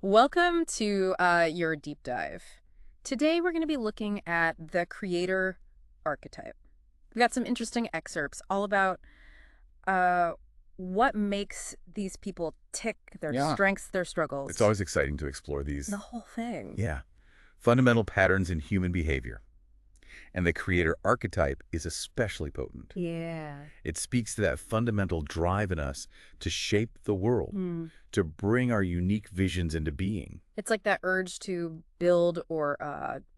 Welcome to your deep dive. Today we're going to be looking at the creator archetype. We got some interesting excerpts all about uh, what makes these people tick, their Yeah. strengths, their It's struggles, always exciting to explore the these, whole thing. yeah, fundamental patterns in human behavior. And the creator archetype is especially potent. Yeah. It speaks to that fundamental drive in us to shape the world, Hmm. to bring our unique visions into being. It's like that urge to build or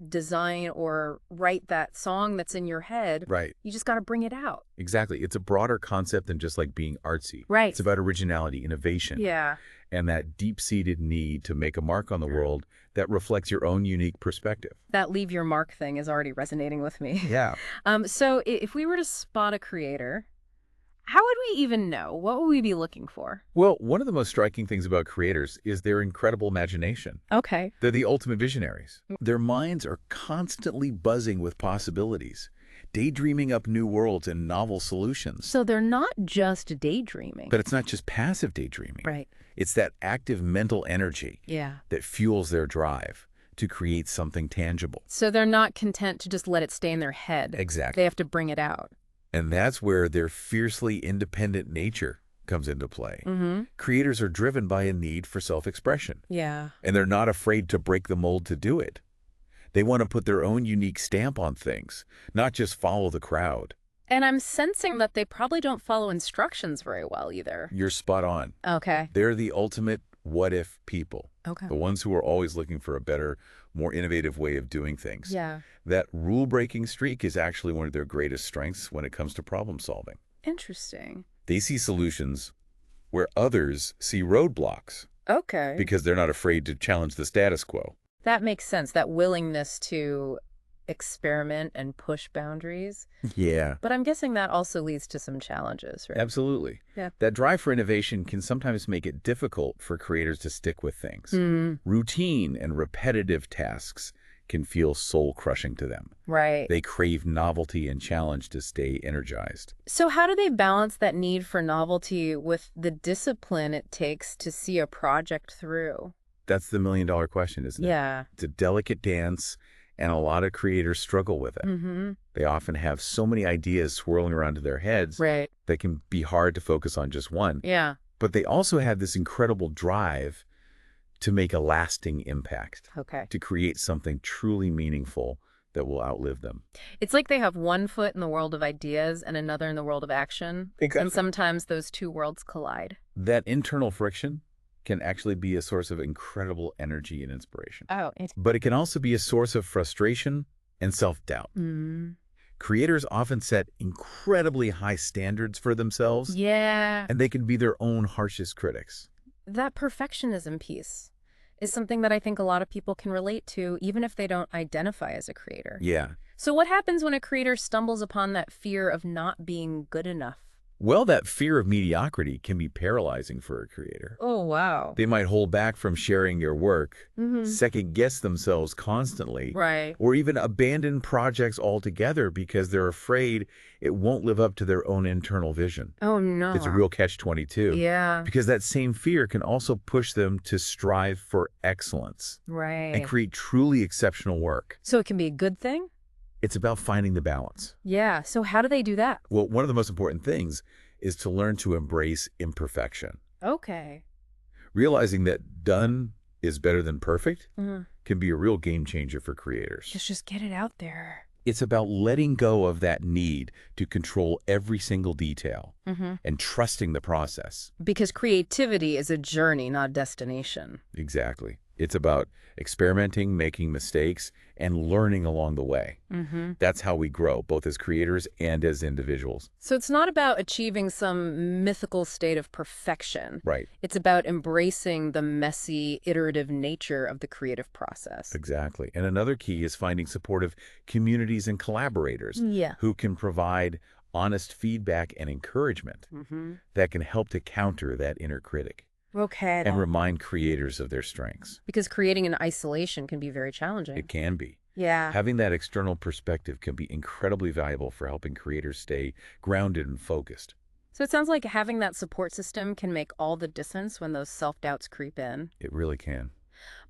design or write that song that's in your head. Right. You just got to bring it out. Exactly. It's a broader concept than just like being artsy. Right. It's about originality, innovation, Yeah. and that deep-seated need to make a mark on the world that reflects your own unique perspective. That leave your mark thing is already resonating with me. Yeah. So if we were to spot a creator, how would we even know? What would we be looking for? Well, one of the most striking things about creators is their incredible imagination. Okay. They're the ultimate visionaries. Their minds are constantly buzzing with possibilities, daydreaming up new worlds and novel solutions. So they're not just daydreaming. But it's not just passive daydreaming. Right. It's that active mental energy Yeah. that fuels their drive to create something tangible. So they're not content to just let it stay in their head. Exactly. They have to bring it out. And that's where their fiercely independent nature comes into play. Mm-hmm. Creators are driven by a need for self-expression, Yeah. and they're not afraid to break the mold to do it. They want to put their own unique stamp on things, not just follow the crowd. And I'm sensing that they probably don't follow instructions very well either. You're spot on. Okay. They're the ultimate what-if people, Okay. the ones who are always looking for a better, more innovative way of doing things. Yeah. That rule-breaking streak is actually one of their greatest strengths when it comes to problem solving. Interesting. They see solutions where others see roadblocks Okay. because they're not afraid to challenge the status quo. That makes sense, that willingness to experiment and push boundaries. Yeah, But I'm guessing that also leads to some challenges, right? absolutely. Yeah. That drive for innovation can sometimes make it difficult for creators to stick with things. Mm, Routine and repetitive tasks can feel soul-crushing to them. right. They crave novelty and challenge to stay energized. So how do they balance that need for novelty with the discipline it takes to see a project through? That's the million-dollar question, isn't it? Yeah. It's a delicate dance, and a lot of creators struggle with it. Mm-hmm. They often have so many ideas swirling around in their heads Right. that can be hard to focus on just one. Yeah. But they also have this incredible drive to make a lasting impact, Okay. to create something truly meaningful that will outlive them. It's like they have one foot in the world of ideas and another in the world of action. Exactly. And sometimes those two worlds collide. That internal friction can actually be a source of incredible energy and inspiration. Oh, But it can also be a source of frustration and self-doubt. Creators often set incredibly high standards for themselves, yeah. and they can be their own harshest critics. That perfectionism piece is something that I think a lot of people can relate to, even if they don't identify as a creator. Yeah. So what happens when a creator stumbles upon that fear of not being good enough? Well, that fear of mediocrity can be paralyzing for a creator. Oh, wow. They might hold back from sharing their work, Mm-hmm. second-guess themselves constantly, Right. or even abandon projects altogether because they're afraid it won't live up to their own internal vision. Oh, no. It's a real catch-22. Yeah. Because that same fear can also push them to strive for excellence Right. and create truly exceptional work. So it can be a good thing? It's about finding the balance. Yeah. So how do they do that? Well, one of the most important things is to learn to embrace imperfection. Okay. Realizing that done is better than perfect Mm-hmm. can be a real game changer for creators. Just get it out there. It's about letting go of that need to control every single detail Mm-hmm. and trusting the process. Because creativity is a journey, not a destination. Exactly. It's about experimenting, making mistakes, and learning along the way. Mm-hmm. That's how we grow, both as creators and as individuals. So it's not about achieving some mythical state of perfection. Right. It's about embracing the messy, iterative nature of the creative process. Exactly. And another key is finding supportive communities and collaborators Yeah. who can provide honest feedback and encouragement Mm-hmm. that can help to counter that inner critic Okay. and remind creators of their strengths. Because creating in isolation can be very challenging. It can be. Yeah. Having that external perspective can be incredibly valuable for helping creators stay grounded and focused. So it sounds like having that support system can make all the difference when those self-doubts creep in. It really can.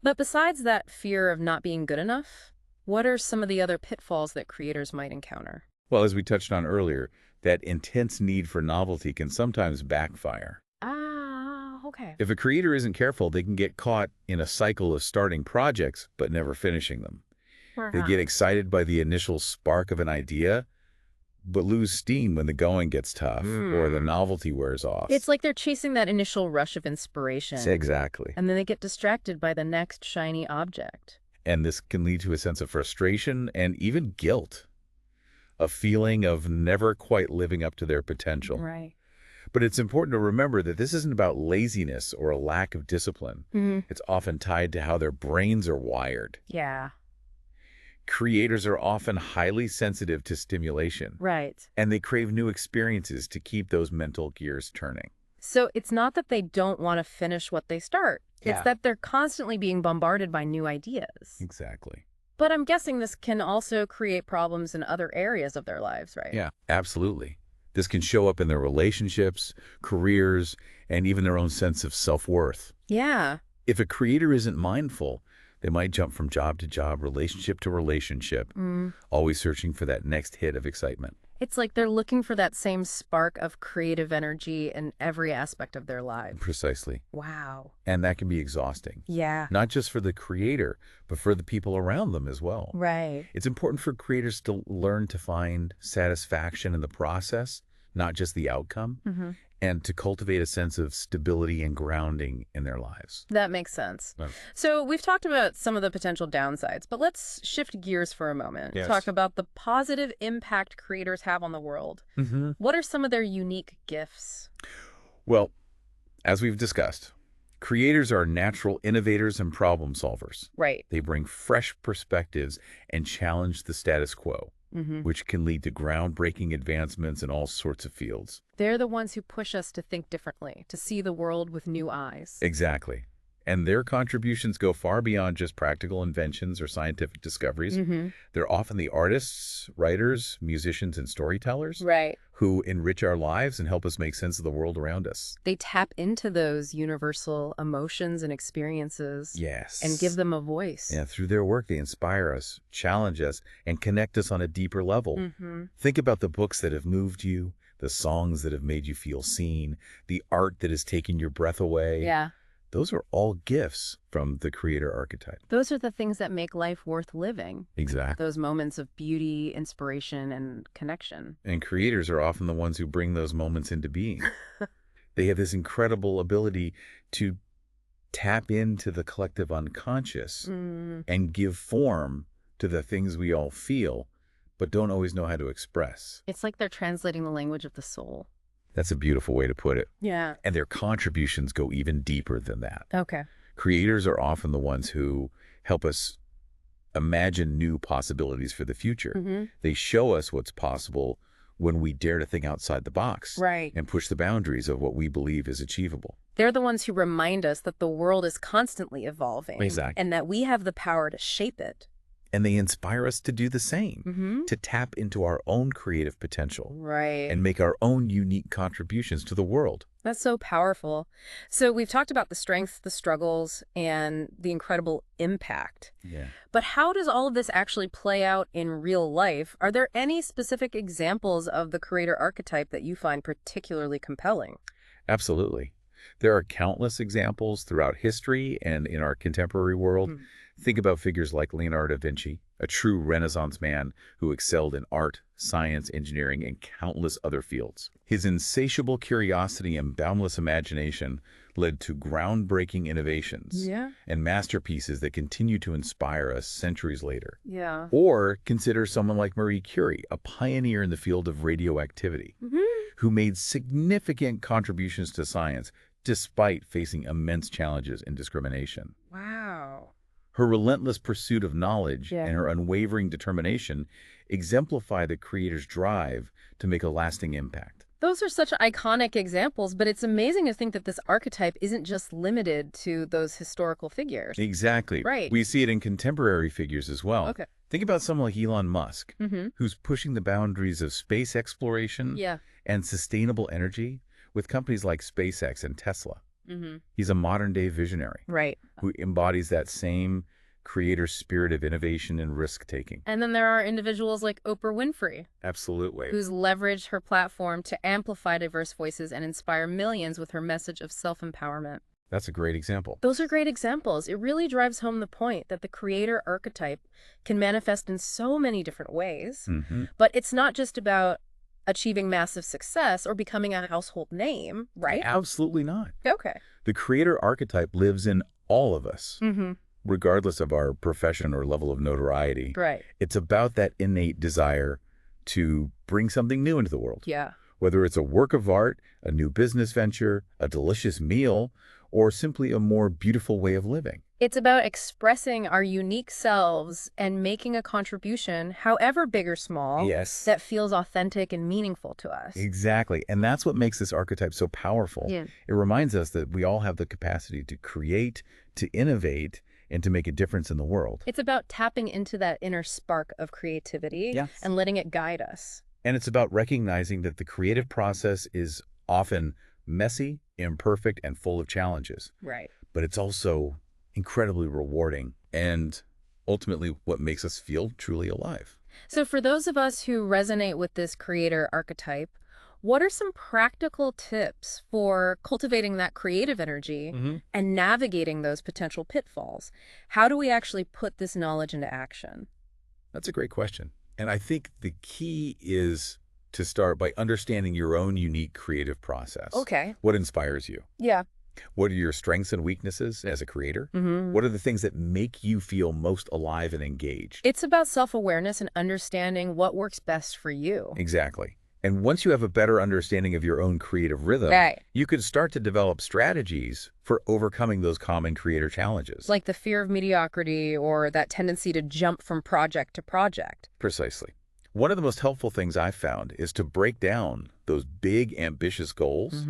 But besides that fear of not being good enough, what are some of the other pitfalls that creators might encounter? Well, as we touched on earlier, that intense need for novelty can sometimes backfire. Ah, okay. If a creator isn't careful, they can get caught in a cycle of starting projects but never finishing them. They Uh-huh. get excited by the initial spark of an idea, but lose steam when the going gets tough or the Hmm. novelty wears off. It's like they're chasing that initial rush of inspiration, Exactly. and then they get distracted by the next shiny object. And this can lead to a sense of frustration and even guilt, a feeling of never quite living up to their potential. Right. But it's important to remember that this isn't about laziness or a lack of discipline. Hmm. It's often tied to how their brains are wired. Yeah. Creators are often highly sensitive to stimulation, Right. and they crave new experiences to keep those mental gears turning. So it's not that they don't want to finish what they start. It's Yeah. that they're constantly being bombarded by new ideas. Exactly. But I'm guessing this can also create problems in other areas of their lives, right? Yeah, absolutely. This can show up in their relationships, careers, and even their own sense of self-worth. Yeah. If a creator isn't mindful, they might jump from job to job, relationship to relationship, Mm. always searching for that next hit of excitement. It's like they're looking for that same spark of creative energy in every aspect of their lives. Precisely. Wow. And that can be exhausting, Yeah. not just for the creator, but for the people around them as well. Right. It's important for creators to learn to find satisfaction in the process, not just the outcome, Hmm. and to cultivate a sense of stability and grounding in their lives. That makes sense. Yeah. So we've talked about some of the potential downsides, but let's shift gears for a moment. Yes. Talk about the positive impact creators have on the world. Mm-hmm. What are some of their unique gifts? Well, as we've discussed, creators are natural innovators and problem solvers. Right. They bring fresh perspectives and challenge the status quo, Hmm. which can lead to groundbreaking advancements in all sorts of fields. They're the ones who push us to think differently, to see the world with new eyes. Exactly. And their contributions go far beyond just practical inventions or scientific discoveries. Hmm. They're often the artists, writers, musicians, and storytellers Right. who enrich our lives and help us make sense of the world around us. They tap into those universal emotions and experiences Yes. and give them a voice. Yeah, through their work, they inspire us, challenge us, and connect us on a deeper level. Hmm. Think about the books that have moved you, the songs that have made you feel seen, the art that has taken your breath away. Yeah. Those are all gifts from the creator archetype. Those are the things that make life worth living. Exactly. Those moments of beauty, inspiration, and connection. And creators are often the ones who bring those moments into being. They have this incredible ability to tap into the collective unconscious Mm. and give form to the things we all feel, but don't always know how to express. It's like they're translating the language of the soul. That's a beautiful way to put it. Yeah. And their contributions go even deeper than that. Okay. Creators are often the ones who help us imagine new possibilities for the future. Hmm. They show us what's possible when we dare to think outside the box Right. and push the boundaries of what we believe is achievable. They're the ones who remind us that the world is constantly evolving. Exactly. And that we have the power to shape it. And they inspire us to do the same, Hmm. to tap into our own creative potential Right. and make our own unique contributions to the world. That's so powerful. So we've talked about the strengths, the struggles, and the incredible impact. Yeah. But how does all of this actually play out in real life? Are there any specific examples of the creator archetype that you find particularly compelling? Absolutely. There are countless examples throughout history and in our contemporary world. Hmm. Think about figures like Leonardo da Vinci, a true Renaissance man who excelled in art, science, engineering, and countless other fields. His insatiable curiosity and boundless imagination led to groundbreaking innovations Yeah. and masterpieces that continue to inspire us centuries later. Yeah. Or consider someone like Marie Curie, a pioneer in the field of radioactivity, who made significant contributions to science despite facing immense challenges and discrimination. Wow. Her relentless pursuit of knowledge Yeah. and her unwavering determination exemplify the creator's drive to make a lasting impact. Those are such iconic examples, but it's amazing to think that this archetype isn't just limited to those historical figures. Exactly. Right. We see it in contemporary figures as well. Okay. Think about someone like Elon Musk, Mm-hmm. who's pushing the boundaries of space exploration Yeah. and sustainable energy with companies like SpaceX and Tesla. Mm-hmm. He's a modern-day visionary Right. who embodies that same creator spirit of innovation and risk-taking. And then there are individuals like Oprah Winfrey, Absolutely. who's leveraged her platform to amplify diverse voices and inspire millions with her message of self-empowerment. That's a great example. Those are great examples. It really drives home the point that the creator archetype can manifest in so many different ways. Mm-hmm. But it's not just about achieving massive success or becoming a household name, right? Absolutely not. Okay. The creator archetype lives in all of us, Mm-hmm. regardless of our profession or level of notoriety. Right. It's about that innate desire to bring something new into the world. Yeah. Whether it's a work of art, a new business venture, a delicious meal, or simply a more beautiful way of living. It's about expressing our unique selves and making a contribution, however big or small, Yes. that feels authentic and meaningful to us. Exactly. And that's what makes this archetype so powerful. Yeah. It reminds us that we all have the capacity to create, to innovate, and to make a difference in the world. It's about tapping into that inner spark of creativity Yes. and letting it guide us. And it's about recognizing that the creative process is often messy, imperfect, and full of challenges. Right. But it's also incredibly rewarding and ultimately what makes us feel truly alive. So for those of us who resonate with this creator archetype, what are some practical tips for cultivating that creative energy and navigating those potential pitfalls? How do we actually put this knowledge into action? That's a great question. And I think the key is to start by understanding your own unique creative process. Okay. What inspires you? Yeah. What are your strengths and weaknesses as a creator? Mm-hmm. What are the things that make you feel most alive and engaged? It's about self-awareness and understanding what works best for you. Exactly. And once you have a better understanding of your own creative rhythm, Right. you can start to develop strategies for overcoming those common creator challenges. Like the fear of mediocrity or that tendency to jump from project to project. Precisely. One of the most helpful things I've found is to break down those big, ambitious goals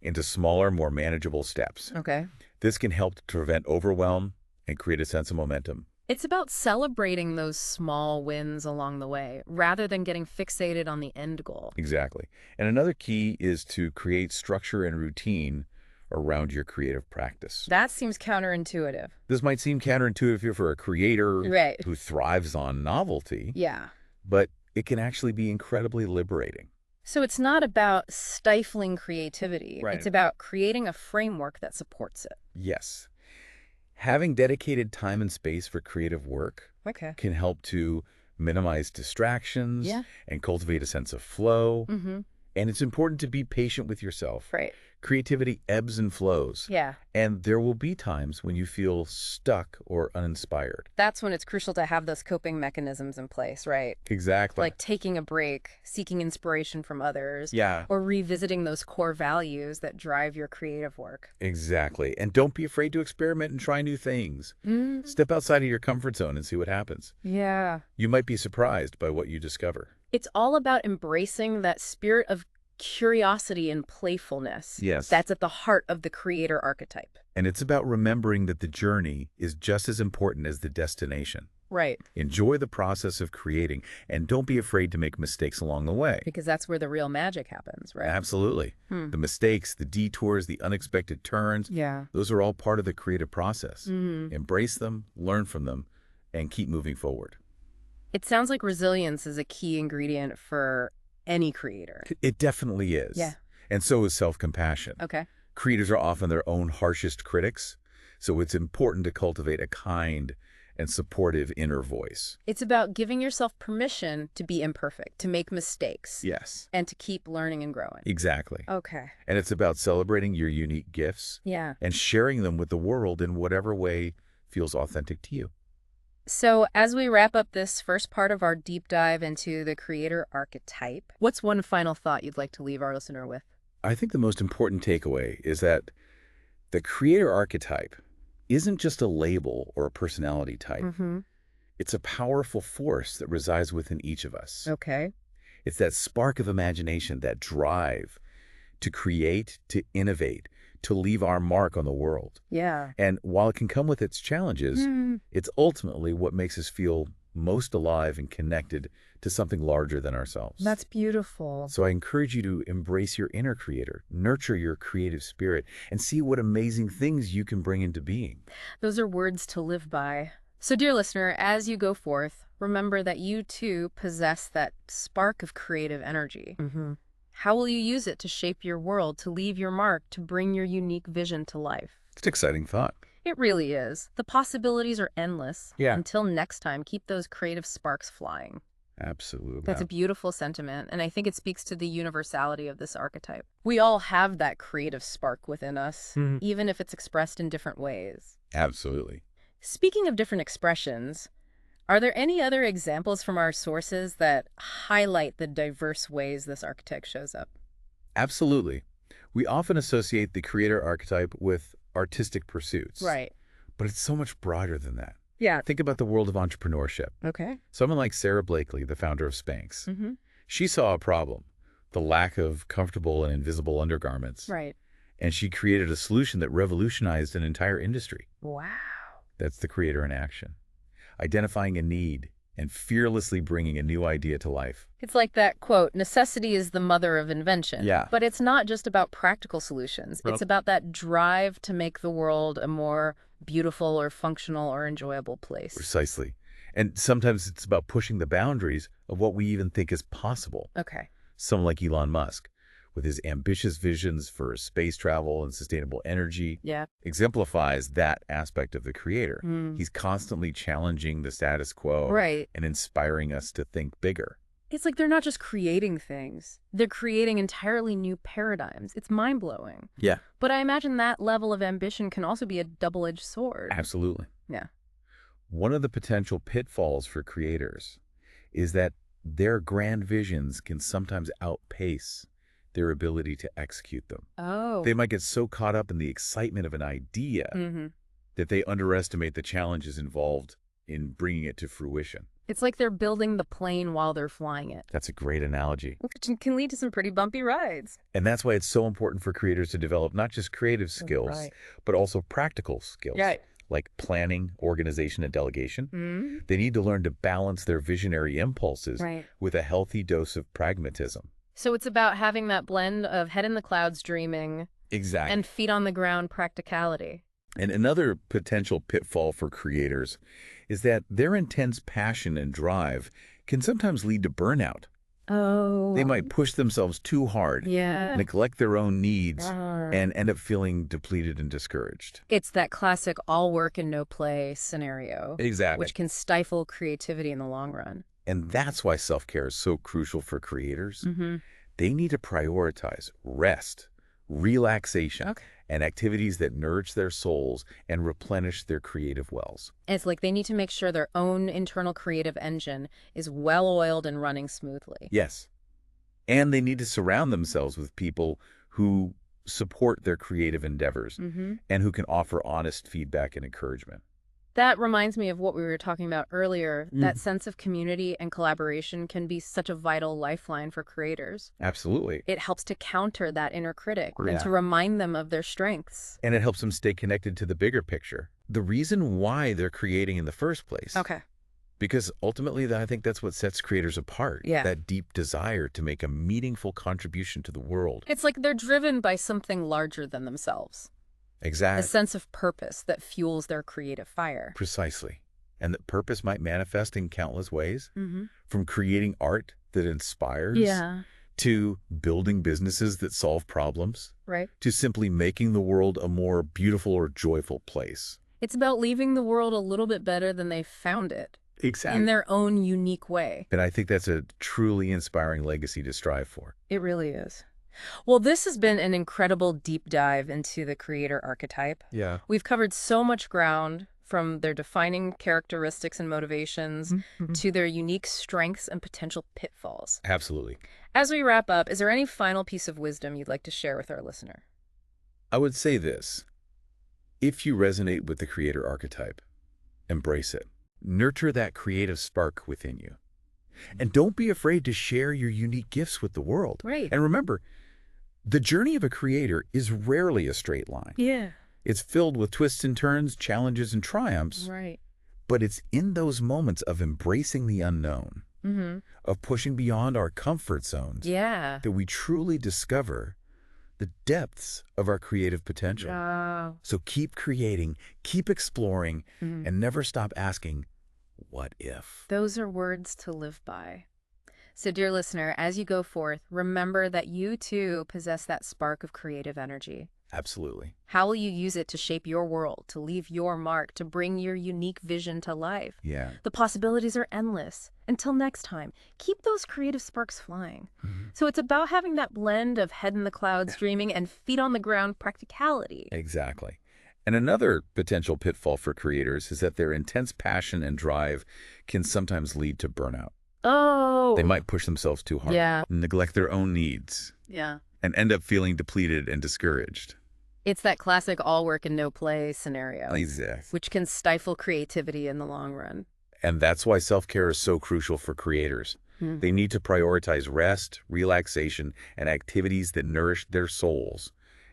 into smaller, more manageable steps. Okay. This can help to prevent overwhelm and create a sense of momentum. It's about celebrating those small wins along the way rather than getting fixated on the end goal. Exactly. And another key is to create structure and routine around your creative practice. That seems counterintuitive. This might seem counterintuitive for a creator Right. who thrives on novelty, Yeah. but it can actually be incredibly liberating. So it's not about stifling creativity. Right. It's about creating a framework that supports it. Yes. Having dedicated time and space for creative work Okay. can help to minimize distractions Yeah. and cultivate a sense of flow. Mm-hmm. And it's important to be patient with yourself. Right. Creativity ebbs and flows. Yeah. And there will be times when you feel stuck or uninspired. That's when it's crucial to have those coping mechanisms in place, right? Exactly. Like taking a break, seeking inspiration from others, Yeah, or revisiting those core values that drive your creative work. exactly. And don't be afraid to experiment and try new things. Mm, Step outside of your comfort zone and see what happens. yeah. You might be surprised by what you discover. It's all about embracing that spirit of curiosity and playfulness. Yes. That's at the heart of the creator archetype. And it's about remembering that the journey is just as important as the destination. Right. Enjoy the process of creating and don't be afraid to make mistakes along the way. Because that's where the real magic happens, right? Absolutely. The mistakes, the detours, the unexpected turns, Yeah. those are all part of the creative process. Mm. Embrace them, learn from them, and keep moving forward. It sounds like resilience is a key ingredient for any creator. It definitely is. Yeah. And so is self-compassion. Okay. Creators are often their own harshest critics, so it's important to cultivate a kind and supportive inner voice. It's about giving yourself permission to be imperfect, to make mistakes, Yes. and to keep learning and growing. Exactly. Okay. And it's about celebrating your unique gifts Yeah. and sharing them with the world in whatever way feels authentic to you. So as we wrap up this first part of our deep dive into the creator archetype, what's one final thought you'd like to leave our listener with? I think the most important takeaway is that the creator archetype isn't just a label or a personality type. Mm-hmm. It's a powerful force that resides within each of us. Okay. It's that spark of imagination, that drive to create, to innovate, to leave our mark on the world. Yeah. And while it can come with its challenges, Mm. it's ultimately what makes us feel most alive and connected to something larger than ourselves. That's beautiful. So I encourage you to embrace your inner creator, nurture your creative spirit, and see what amazing things you can bring into being. Those are words to live by. So, dear listener, as you go forth, remember that you too possess that spark of creative energy. How will you use it to shape your world, to leave your mark, to bring your unique vision to life? It's an exciting thought. It really is. The possibilities are endless. Yeah. Until next time, keep those creative sparks flying. Absolutely. That's a beautiful sentiment, and I think it speaks to the universality of this archetype. We all have that creative spark within us, even if it's expressed in different ways. Absolutely. Speaking of different expressions, are there any other examples from our sources that highlight the diverse ways this archetype shows up? Absolutely. We often associate the creator archetype with artistic pursuits. Right. But it's so much broader than that. Yeah. Think about the world of entrepreneurship. Okay. Someone like Sarah Blakely, the founder of Spanx. She saw a problem, the lack of comfortable and invisible undergarments. Right. And she created a solution that revolutionized an entire industry. Wow. That's the creator in action. Identifying a need and fearlessly bringing a new idea to life. It's like that quote, necessity is the mother of invention. Yeah. But it's not just about practical solutions. Well, it's about that drive to make the world a more beautiful or functional or enjoyable place. Precisely. And sometimes it's about pushing the boundaries of what we even think is possible. Okay. Someone like Elon Musk, with his ambitious visions for space travel and sustainable energy, Yeah. exemplifies that aspect of the creator. He's constantly challenging the status quo Right. and inspiring us to think bigger. It's like they're not just creating things. They're creating entirely new paradigms. It's mind-blowing. Yeah. But I imagine that level of ambition can also be a double-edged sword. Absolutely. Yeah. One of the potential pitfalls for creators is that their grand visions can sometimes outpace their ability to execute them. Oh. They might get so caught up in the excitement of an idea that they underestimate the challenges involved in bringing it to fruition. It's like they're building the plane while they're flying it, That's a great analogy. which can lead to some pretty bumpy rides. And that's why it's so important for creators to develop not just creative skills, Right. but also practical skills. Right. Like planning, organization, and delegation. They need to learn to balance their visionary impulses Right. with a healthy dose of pragmatism. So it's about having that blend of head in the clouds dreaming Exactly. and feet on the ground practicality. And another potential pitfall for creators is that their intense passion and drive can sometimes lead to burnout. Oh. They might push themselves too hard, Yeah. neglect their own needs, and end up feeling depleted and discouraged. It's that classic all work and no play scenario, Exactly. which can stifle creativity in the long run. And that's why self-care is so crucial for creators. They need to prioritize rest, relaxation, Okay. and activities that nourish their souls and replenish their creative wells. It's like they need to make sure their own internal creative engine is well-oiled and running smoothly. Yes. And they need to surround themselves with people who support their creative endeavors and who can offer honest feedback and encouragement. That reminds me of what we were talking about earlier. That sense of community and collaboration can be such a vital lifeline for creators. Absolutely. It helps to counter that inner critic and Yeah. to remind them of their strengths. And it helps them stay connected to the bigger picture. The reason why they're creating in the first place. Okay. Because ultimately, I think that's what sets creators apart. Yeah. That deep desire to make a meaningful contribution to the world. It's like they're driven by something larger than themselves. A Exactly. sense of purpose that fuels their creative fire. Precisely. And that purpose might manifest in countless ways. From creating art that inspires, to building businesses that solve problems, Right. to simply making the world a more beautiful or joyful place. It's about leaving the world a little bit better than they found it in their own unique way. And I think that's a truly inspiring legacy to strive for. It really is. Well, this has been an incredible deep dive into the creator archetype. Yeah. We've covered so much ground, from their defining characteristics and motivations to their unique strengths and potential pitfalls. Absolutely. As we wrap up, is there any final piece of wisdom you'd like to share with our listener? I would say this. If you resonate with the creator archetype, embrace it. Nurture that creative spark within you. And don't be afraid to share your unique gifts with the world. Right. And remember, the journey of a creator is rarely a straight line. Yeah. It's filled with twists and turns, challenges and triumphs. Right. But it's in those moments of embracing the unknown, Mm-hmm. of pushing beyond our comfort zones, Yeah. that we truly discover the depths of our creative potential. Oh. So keep creating, keep exploring, Mhm. and never stop asking, what if? Those are words to live by. So, dear listener, as you go forth, remember that you too possess that spark of creative energy. Absolutely. How will you use it to shape your world, to leave your mark, to bring your unique vision to life? Yeah. The possibilities are endless. Until next time, keep those creative sparks flying. Mhm. So it's about having that blend of head in the clouds dreaming and feet on the ground practicality. Exactly. And another potential pitfall for creators is that their intense passion and drive can sometimes lead to burnout. Oh, They might push themselves too hard, yeah, neglect their own needs, yeah. and end up feeling depleted and discouraged. It's that classic all work and no play scenario, Exactly. which can stifle creativity in the long run. And that's why self-care is so crucial for creators. Hmm. They need to prioritize rest, relaxation, and activities that nourish their souls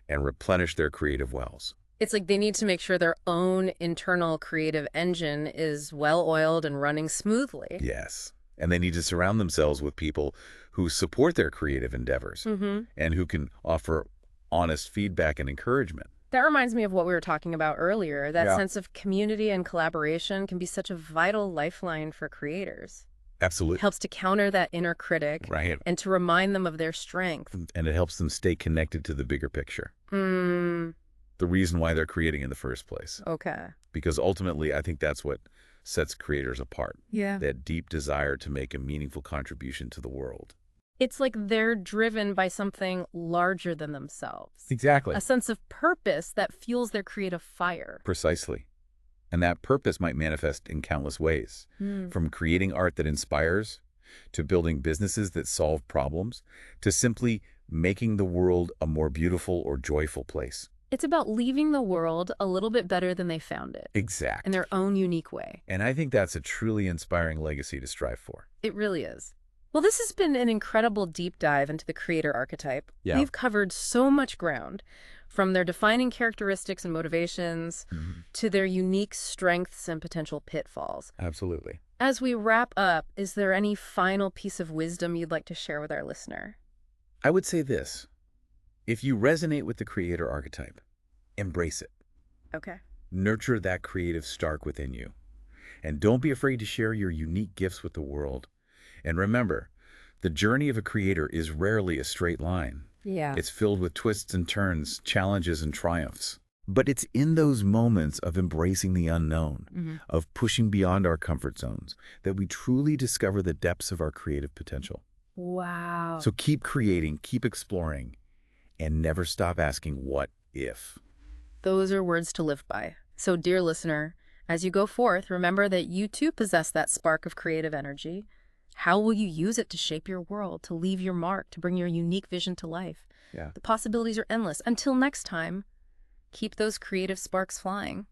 and replenish their creative wells. It's like they need to make sure their own internal creative engine is well-oiled and running smoothly. Yes. And they need to surround themselves with people who support their creative endeavors Mm-hmm. and who can offer honest feedback and encouragement. That reminds me of what we were talking about earlier. That Yeah. sense of community and collaboration can be such a vital lifeline for creators. Absolutely. Helps to counter that inner critic Right. and to remind them of their strength. And it helps them stay connected to the bigger picture, Hmm. the reason why they're creating in the first place. Okay. Because ultimately, I think that's what sets creators apart, Yeah. that deep desire to make a meaningful contribution to the world. It's like they're driven by something larger than themselves. Exactly. A sense of purpose that fuels their creative fire. Precisely. And that purpose might manifest in countless ways, from creating art that inspires, to building businesses that solve problems, to simply making the world a more beautiful or joyful place. It's about leaving the world a little bit better than they found it, in Exactly. their own unique way. And I think that's a truly inspiring legacy to strive for. It really is. Well, this has been an incredible deep dive into the creator archetype. Yeah. We've covered so much ground, from their defining characteristics and motivations to their unique strengths and potential pitfalls. Absolutely. As we wrap up, is there any final piece of wisdom you'd like to share with our listener? I would say this. If you resonate with the creator archetype, embrace it. Okay. Nurture that creative spark within you. And don't be afraid to share your unique gifts with the world. And remember, the journey of a creator is rarely a straight line. Yeah. It's filled with twists and turns, challenges and triumphs. But it's in those moments of embracing the unknown, of pushing beyond our comfort zones, that we truly discover the depths of our creative potential. Wow. So keep creating, keep exploring, and never stop asking what if. Those are words to live by. So, dear listener, as you go forth, remember that you too possess that spark of creative energy. How will you use it to shape your world, to leave your mark, to bring your unique vision to life? Yeah. The possibilities are endless. Until next time, keep those creative sparks flying.